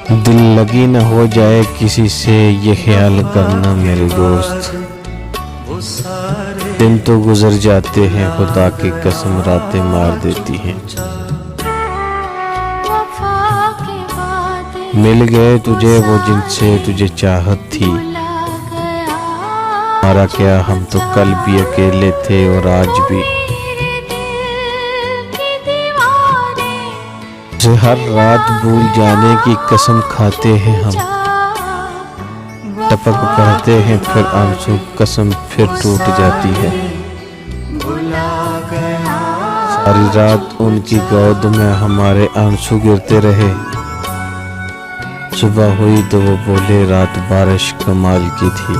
दिल लगी न हो जाए किसी से, ये ख्याल करना मेरे दोस्त। दिन तो गुजर जाते हैं, खुदा की कसम रातें मार देती हैं। मिल गए तुझे वो जिनसे तुझे चाहत थी, हमारा क्या, हम तो कल भी अकेले थे और आज भी। हर रात भूल जाने की कसम खाते हैं हम, टपक पड़ते हैं फिर आंसू, कसम फिर टूट जाती है। सारी रात उनकी गोद में हमारे आंसू गिरते रहे। सुबह हुई तो वो बोले रात बारिश कमाल की थी।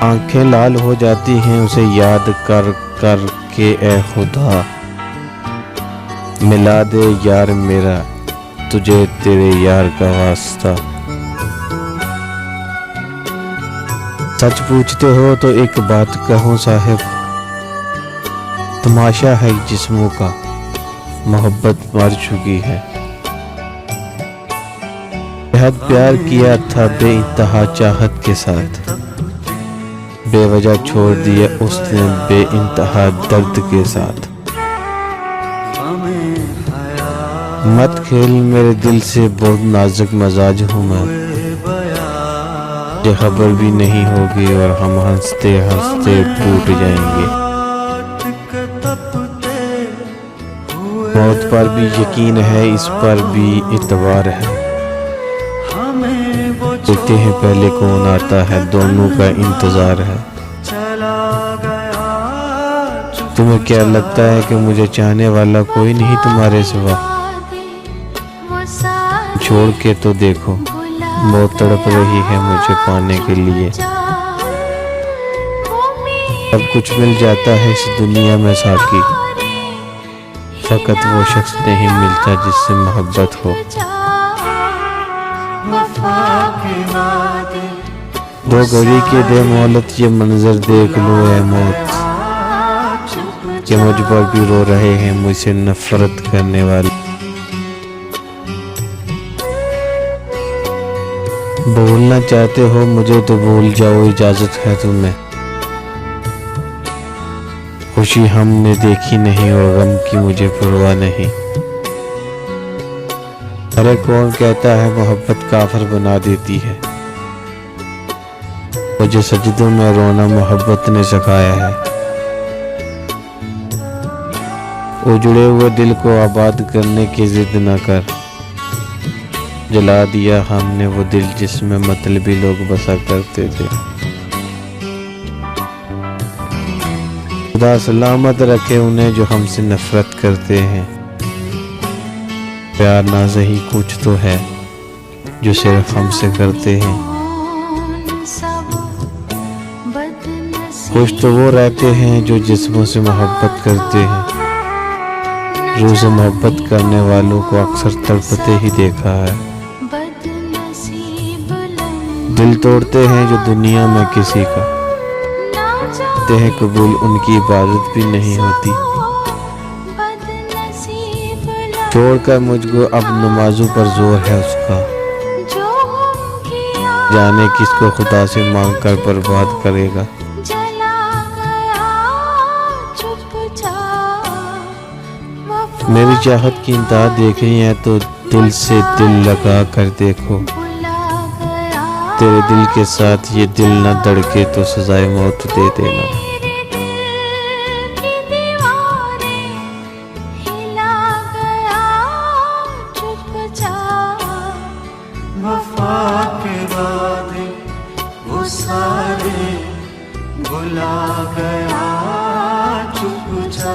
आंखें लाल हो जाती हैं उसे याद कर कर के, ए खुदा मिला दे यार मेरा तुझे तेरे यार का वास्ता। सच पूछते हो तो एक बात कहूँ साहिब, तमाशा है जिस्मों का, मोहब्बत मर चुकी है। बेहद प्यार किया था बेइंतहा चाहत के साथ, बेवजह छोड़ दिया उसने बेइंतहा दर्द के साथ। मत खेल मेरे दिल से, बहुत नाजुक मजाज हूँ मैं, ये खबर भी नहीं होगी और हम हंसते हंसते टूट जाएंगे। मौत पर भी यकीन है, इस पर भी इतबार है। देखते हैं पहले कौन आता है, दोनों का इंतजार है। तुम्हें क्या लगता है कि मुझे चाहने वाला कोई नहीं तुम्हारे सिवा? छोड़ के तो देखो, बहुत तड़प रही है मुझे पाने के लिए। सब कुछ मिल जाता है इस दुनिया में साकी, फकत वो शख्स नहीं मिलता जिससे मोहब्बत हो। दो घड़ी के दे मोहलत, ये मंजर देख लो ए मौत, कि मुझ पर भी रो रहे हैं मुझसे नफरत करने वाले। भूलना चाहते हो मुझे तो भूल जाओ, इजाजत है तुम्हें। खुशी हमने देखी नहीं और गम की मुझे परवाह नहीं। अरे कौन कहता है मोहब्बत काफिर बना देती है? मुझे सजदों में रोना मोहब्बत ने सिखाया है। उजड़े हुए दिल को आबाद करने की जिद न कर, जला दिया हमने वो दिल जिसमें मतलबी लोग बसा करते थे। खुदा सलामत रखे उन्हें जो हमसे नफरत करते हैं। प्यार ना सही कुछ तो है जो सिर्फ हमसे करते हैं। कुछ तो वो रहते हैं जो जिस्मों से मोहब्बत करते हैं। रूह से मोहब्बत करने वालों को अक्सर तड़पते ही देखा है। दिल तोड़ते हैं जो दुनिया में किसी का, करते हैं कबूल उनकी इबादत भी नहीं होती। छोड़कर मुझको अब नमाजों पर जोर है उसका, जाने किसको खुदा से मांग कर बर्बाद करेगा। मेरी चाहत की इंतहा देखनी है तो दिल से दिल लगा कर देखो। तेरे दिल के साथ ये दिल न धड़के तो सजाए मौत दे देना। वफा के वादे वो सारे भुला गया, चुप जा।